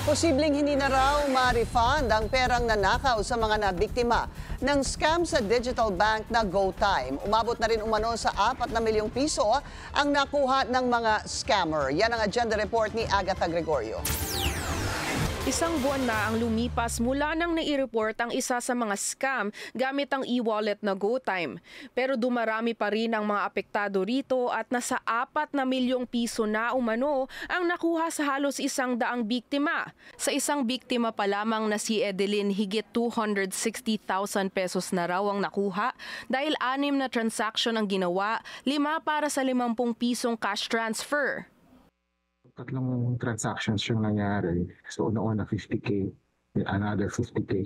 Posibleng hindi na raw ma-refund ang perang nanakaw sa mga nabiktima ng scam sa digital bank na GoTyme. Umabot na rin umano sa 4 na milyong piso ang nakuha ng mga scammer. Yan ang agenda report ni Agatha Gregorio. Isang buwan na ang lumipas mula nang nai-report ang isa sa mga scam gamit ang e-wallet na GoTyme. Pero dumarami pa rin ang mga apektado rito at nasa 4 na milyong piso na umano ang nakuha sa halos 100 biktima. Sa isang biktima pa lamang na si Edeline, higit 260,000 pesos na raw ang nakuha dahil 6 na transaction ang ginawa, 5 para sa 50 pisong cash transfer. Tatlong transactions yung nangyari. So, una-una 50K, another 50K.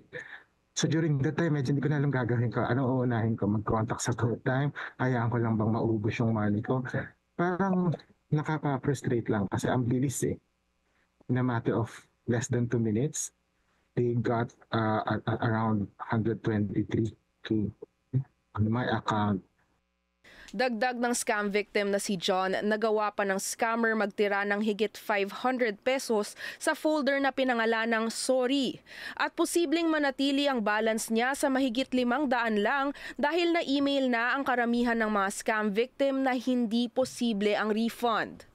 So, during that time, medyo hindi ko na alam gagawin ko. Ano uunahin ko? Mag-contact sa GoTyme? Hayaan ko lang bang maubos yung money ko? Parang nakaka-frustrate lang kasi ang bilis eh. In a matter of less than 2 minutes, they got around 123K on my account. Dagdag ng scam victim na si John, nagawa pa ng scammer magtira ng higit 500 pesos sa folder na pinangalan ng Sorry. At posibleng manatili ang balance niya sa mahigit 500 lang dahil na-email na ang karamihan ng mga scam victim na hindi posible ang refund.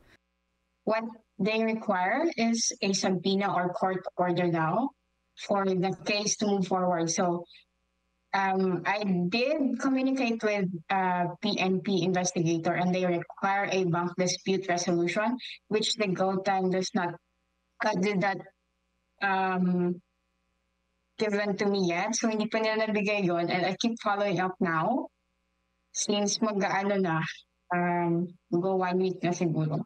What they require is a subpoena or court order now for the case to move forward. So I did communicate with PNP investigator and they require a bank dispute resolution, which the GoTyme does not did that given to me yet. So hindi pa nila nabigay yun and I keep following up now since mag-ano na, go 1 week na siguro.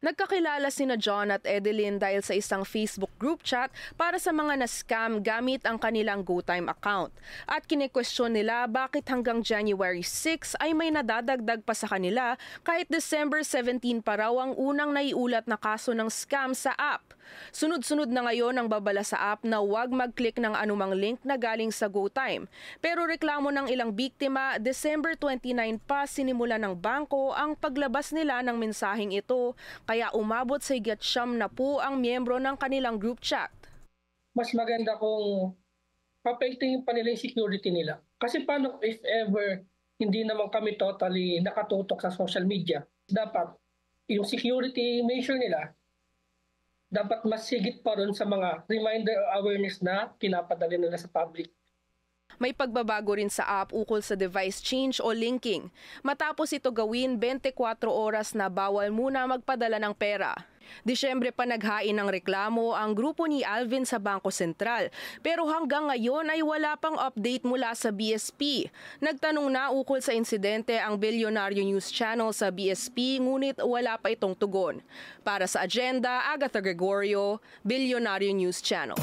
Nagkakilala sina John at Edeline dahil sa isang Facebook group chat para sa mga na-scam gamit ang kanilang GoTyme account. At kine-question nila bakit hanggang January 6 ay may nadadagdag pa sa kanila kahit December 17 pa raw ang unang naiulat na kaso ng scam sa app. Sunod-sunod na ngayon ang babala sa app na huwag mag-click ng anumang link na galing sa GoTyme. Pero reklamo ng ilang biktima, December 29 pa sinimula ng bangko ang paglabas nila ng mensaheng ito. Kaya umabot sa higit 90 ang miyembro ng kanilang group chat. Mas maganda kung papaigtingin pa nila yung security nila. Kasi paano if ever hindi naman kami totally nakatutok sa social media, dapat yung security measure nila, dapat mas sigit pa ron sa mga reminder awareness na pinapadala nila sa public. May pagbabago rin sa app ukol sa device change o linking. Matapos ito gawin, 24 oras na bawal muna magpadala ng pera. Disyembre pa naghain ng reklamo ang grupo ni Alvin sa Bangko Sentral. Pero hanggang ngayon ay wala pang update mula sa BSP. Nagtanong na ukol sa insidente ang Bilyonaryo News Channel sa BSP ngunit wala pa itong tugon. Para sa agenda, Agatha Gregorio, Bilyonaryo News Channel.